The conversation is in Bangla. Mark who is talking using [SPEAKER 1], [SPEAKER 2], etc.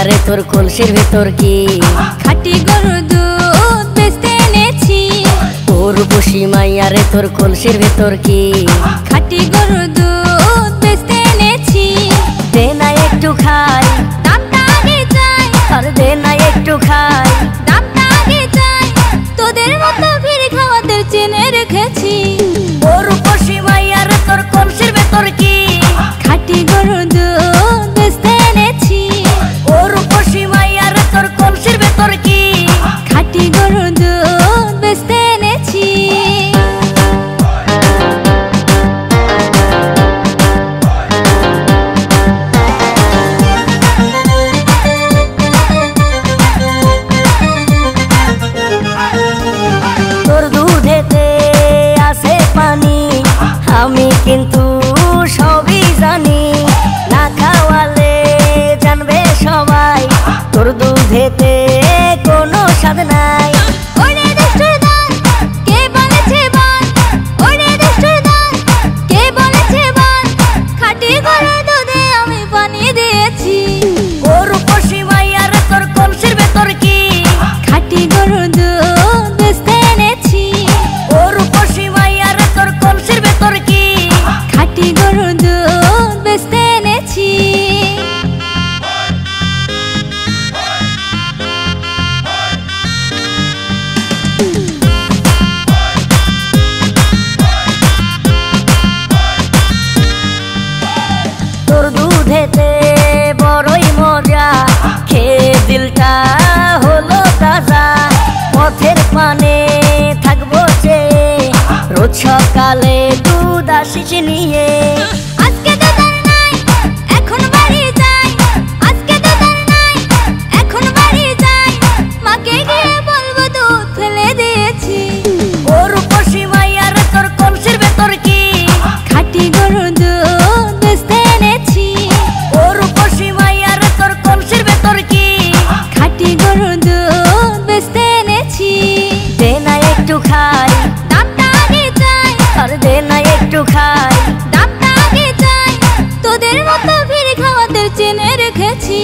[SPEAKER 1] রে তোর কলসির ভেতর কি
[SPEAKER 2] খাঁটি গরুর দুধ বেচতে এনেছি।
[SPEAKER 1] ও রূপসী মাইয়া রে তোর কলসির ভেতর কি
[SPEAKER 2] খাঁটি গরুর দুধ বেচতে এনেছি।
[SPEAKER 1] দে না একটু খাই,
[SPEAKER 2] দামটা আগে চাই,
[SPEAKER 1] আর দে না একটু খাই।
[SPEAKER 2] দামটা আগে চাই, তোদের মতো ভিড় খাওয়াদের চেনে রেখেছি।
[SPEAKER 1] ও রূপসী মাইয়া রে তোর কলসির ভেতর কি
[SPEAKER 2] খাঁটি গরুর দুধ বেচতে এনেছি।
[SPEAKER 1] ও রূপসী মাইয়া রে তোর কলসির ভেতর কি
[SPEAKER 2] খাঁটি গরুর দুধ বেচতে এনেছি।
[SPEAKER 1] তোর দুধেতে আছে পানি, আমি কিন্তু সবই জানি। না খাওয়ালে জানবে সবাই তোর দুধেতে কোনো স্বাদ নাই।
[SPEAKER 2] ওরে দুষ্টুর দল, কে বলেছে বল? ওরে দুষ্টুর দল, কে বলেছে বল? খাঁটি গরুর দুধে আমি পানি দিয়েছি।
[SPEAKER 1] ও রূপসী মাইয়া রে তোর কলসির ভেতর কি
[SPEAKER 2] খাঁটি গরুর দুধ বেচতে এনেছি।
[SPEAKER 1] ও রূপসী মাইয়া রে তোর কলসির ভেতর কি
[SPEAKER 2] খাঁটি গরুর দুধ বেচতে এনেছি।
[SPEAKER 1] তোর দুধেতে বড়ই মজা, খেয়ে দিলটা হলো তাজা। পথের পানে থাকবো চেয়ে, রোজ সকালে দুধ আসিস নিয়ে।
[SPEAKER 2] আজকে দুধ আর নাই, এখন বাড়ি যাই। আজকে দুধ আর নাই, এখন বাড়ি যাই। মাকে গিয়ে বলবো দুধ ফেলে দিয়েছি।
[SPEAKER 1] ও রূপসী মাইয়া রে তোর কলসির ভেতর কি
[SPEAKER 2] খাঁটি গরুর দুধ বেচতে এনেছি।
[SPEAKER 1] ও রূপসী মাইয়া রে তোর কলসির ভেতর কি
[SPEAKER 2] খাঁটি গরুর দুধ বেচতে এনেছি।
[SPEAKER 1] দে না একটু খাই,
[SPEAKER 2] দামটা আগে চাই,
[SPEAKER 1] আর দে না একটু খাই।
[SPEAKER 2] দামটা আগে চাই, তোদের মতো ভিড় খাওয়াদের চেনে রেখেছি।